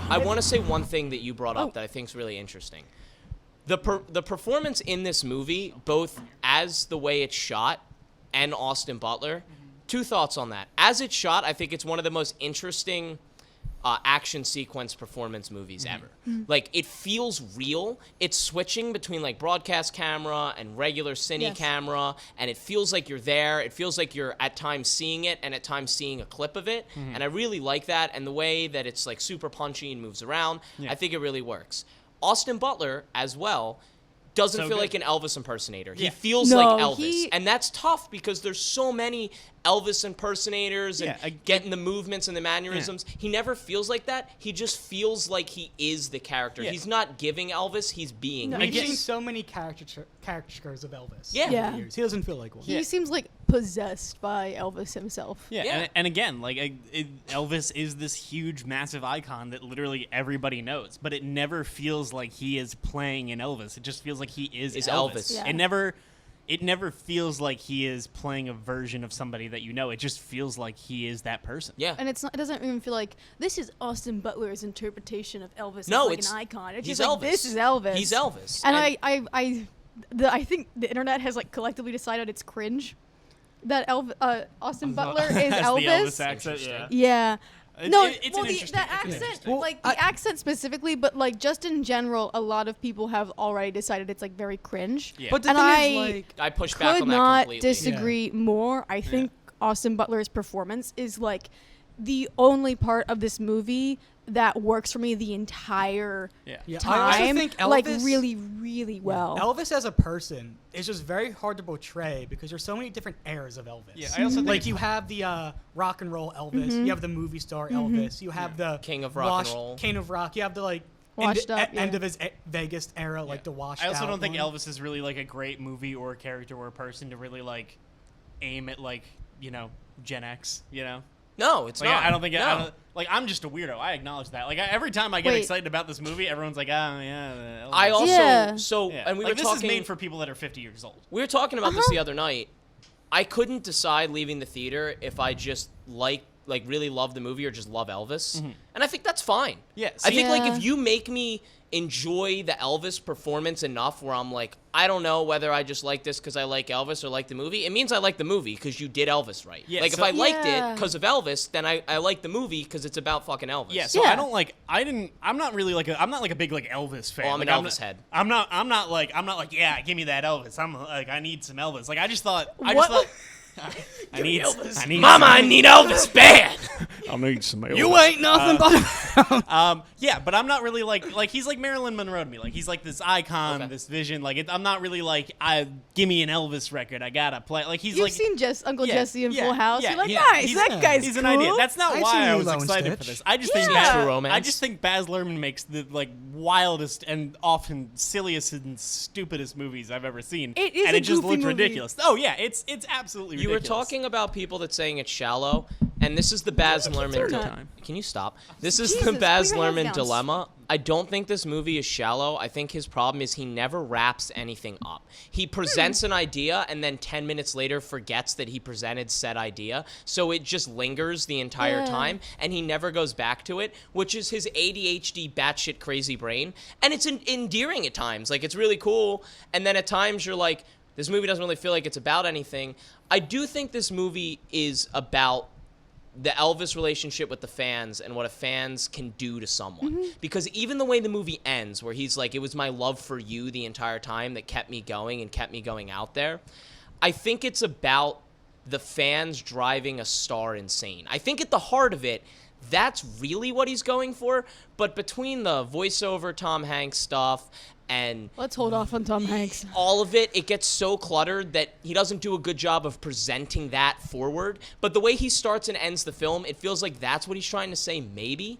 I want to say one thing that you brought up that I think is really interesting. The performance in this movie, both as the way it's shot and Austin Butler, two thoughts on that. As it's shot, I think it's one of the most interesting action sequence performance movies ever. Like, it feels real. It's switching between like broadcast camera and regular cine camera, and it feels like you're there. It feels like you're at times seeing it and at times seeing a clip of it. And I really like that, and the way that it's like super punchy and moves around, I think it really works. Austin Butler as well doesn't feel like an Elvis impersonator. He feels like Elvis. And that's tough because there's so many Elvis impersonators and getting the movements and the mannerisms. He never feels like that. He just feels like he is the character. He's not giving Elvis, he's being Elvis. I've seen so many caricatures of Elvis. Yeah. He doesn't feel like one. He seems like possessed by Elvis himself. And again, like Elvis is this huge, massive icon that literally everybody knows, but it never feels like he is playing an Elvis. It just feels like he is Elvis. Yeah. It never feels like he is playing a version of somebody that you know. It just feels like he is that person. Yeah. And it doesn't even feel like this is Austin Butler's interpretation of Elvis No, as like it's an icon. It's he's just like, Elvis. this is Elvis. He's Elvis. And I think the internet has like collectively decided it's cringe that Austin Butler is Has Elvis. the Elvis accent, Yeah. It's The accent, like the accent specifically, but like just in general, a lot of people have already decided it's like very cringe. Yeah. But the And thing is, like, I push back could on that not completely. disagree more. I think Austin Butler's performance is like the only part of this movie that works for me the entire time. I also think Elvis, like really, really well. Elvis as a person is just very hard to portray because there's so many different eras of Elvis. Yeah, I also think like you have the rock and roll Elvis, you have the movie star Elvis, you have the King of rock and roll. King of rock, you have the like Washed up, end of his Vegas era, like the washed out. I also don't think one. Elvis is really like a great movie or character or person to really like aim at like, you know, Gen X, you know? No, it's Like, not. I don't think no. I don't, like I'm just a weirdo. I acknowledge that. Like every time I get Wait. excited about this movie, everyone's like, "Oh yeah." Elvis." I also Yeah. and we like, were this talking. is made for people that are 50 years old. We were talking about this the other night. I couldn't decide leaving the theater if I just like really love the movie or just love Elvis, and I think that's fine. Yeah, I think like Yeah. if you make me enjoy the Elvis performance enough where I'm like, I don't know whether I just like this because I like Elvis or like the movie. It means I like the movie because you did Elvis right. Yeah, like so- if I liked Yeah. it because of Elvis, then I like the movie because it's about fucking Elvis. Yeah, so Yeah. I'm not really like I'm not like a big like Elvis fan. Oh, I'm like, an Elvis head. I'm not like yeah, give me that Elvis. I'm like I need some Elvis. Like I just thought What? I need Mama, I need Elvis bad. I'll need some Elvis. You ain't nothing but Yeah, but I'm not really like he's like Marilyn Monroe to me. Like he's like this icon, Okay. this vision. Like I'm not really like give me an Elvis record. I gotta play. Like he's You've like seen Uncle yeah, Jesse in yeah, Full House. yeah, You're like, yeah. nice, that guy's he's cool. an idea. That's not I've why seen I was Lilo and excited Stitch. for this. I just Yeah. think True True Romance. I just think Baz Luhrmann makes the like wildest and often silliest and stupidest movies I've ever seen. It is and a it just goofy looks movie. ridiculous. Oh yeah, it's absolutely You were ridiculous. talking about people that saying it's shallow, and this is the Baz Luhrmann. time. Can you stop? This is Jesus, the put Baz your hands Luhrmann down. dilemma. I don't think this movie is shallow. I think his problem is he never wraps anything up. He presents an idea and then 10 minutes later forgets that he presented said idea. So it just lingers the entire time and he never goes back to it, which is his ADHD batshit crazy brain. And it's endearing at times. Like, it's really cool. And then at times you're like, this movie doesn't really feel like it's about anything. I do think this movie is about the Elvis relationship with the fans and what a fans can do to someone. Because even the way the movie ends, where he's like, it was my love for you the entire time that kept me going and kept me going out there, I think it's about the fans driving a star insane. I think at the heart of it, that's really what he's going for. But between the voiceover Tom Hanks stuff and Let's hold off on Tom Hanks. all of it, it gets so cluttered that he doesn't do a good job of presenting that forward. But the way he starts and ends the film, it feels like that's what he's trying to say, maybe.